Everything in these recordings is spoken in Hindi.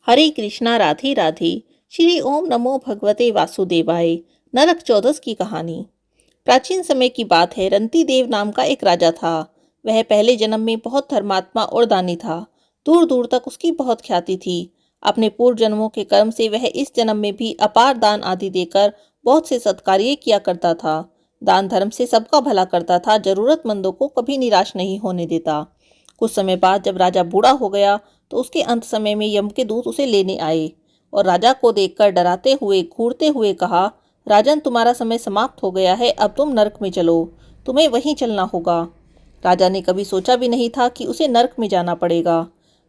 हरे कृष्णा राधे राधे। श्री ओम नमो भगवते वासुदेवाय। नरक चौदस की कहानी। प्राचीन समय की बात है। रंती देव नाम का एक राजा था। वह पहले जन्म में बहुत धर्मात्मा और दानी था। दूर दूर तक उसकी बहुत ख्याति थी। अपने पूर्व जन्मों के कर्म से वह इस जन्म में भी अपार दान आदि देकर बहुत से सत्कार्य किया करता था। दान धर्म से सबका भला करता था। जरूरतमंदों को कभी निराश नहीं होने देता। कुछ समय बाद जब राजा बूढ़ा हो गया तो उसके अंत समय में यम के दूत उसे लेने आए और राजा को देखकर डराते हुए घूरते हुए कहा, राजन, तुम्हारा समय समाप्त हो गया है। अब तुम नरक में चलो। तुम्हें वहीं चलना होगा। राजा ने कभी सोचा भी नहीं था कि उसे नरक में जाना पड़ेगा।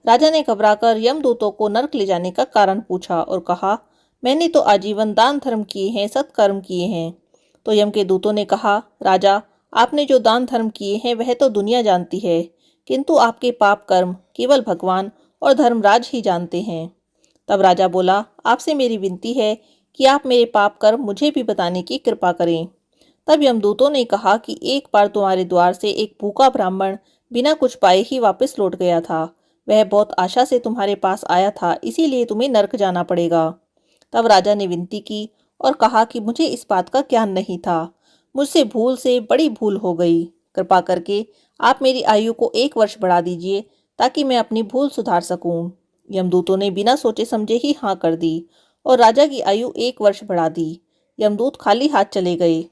राजा ने घबराकर यमदूतों को नरक ले जाने का कारण पूछा और कहा, मैंने तो आजीवन दान धर्म किए हैं, सत्कर्म किए हैं। तो यम के दूतों ने कहा, राजा, आपने जो दान धर्म किए हैं वह तो दुनिया जानती है, किंतु आपके पाप कर्म केवल भगवान और धर्मराज ही जानते हैं। तब राजा बोला, आपसे मेरी विनती है कि आप मेरे पाप कर्म मुझे भी बताने की कृपा करें। तब यमदूतों ने कहा कि एक बार तुम्हारे द्वार से एक भूखा ब्राह्मण बिना कुछ पाए ही वापस लौट गया था। वह बहुत आशा से तुम्हारे पास आया था, इसीलिए तुम्हें नरक जाना पड़ेगा। तब राजा ने विनती की और कहा कि मुझे इस बात का ज्ञान नहीं था। मुझसे भूल से बड़ी भूल हो गई। कृपा करके आप मेरी आयु को 1 वर्ष बढ़ा दीजिए ताकि मैं अपनी भूल सुधार सकूं। यमदूतों ने बिना सोचे समझे ही हाँ कर दी और राजा की आयु 1 वर्ष बढ़ा दी। यमदूत खाली हाथ चले गए।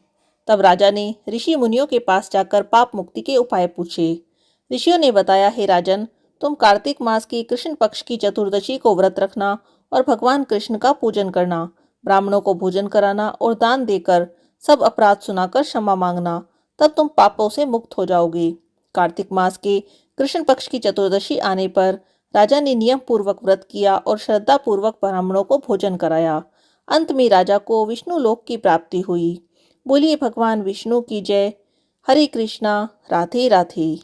तब राजा ने ऋषि मुनियों के पास जाकर पाप मुक्ति के उपाय पूछे। ऋषियों ने बताया, हे राजन, तुम कार्तिक मास की कृष्ण पक्ष की चतुर्दशी को व्रत रखना और भगवान कृष्ण का पूजन करना, ब्राह्मणों को भोजन कराना और दान देकर सब अपराध सुनाकर क्षमा मांगना, तब तुम पापों से मुक्त हो जाओगे। कार्तिक मास के कृष्ण पक्ष की चतुर्दशी आने पर राजा ने नियम पूर्वक व्रत किया और श्रद्धा पूर्वक ब्राह्मणों को भोजन कराया। अंत में राजा को विष्णु लोक की प्राप्ति हुई। बोलिए भगवान विष्णु की जय। हरे कृष्णा। राधे राधे।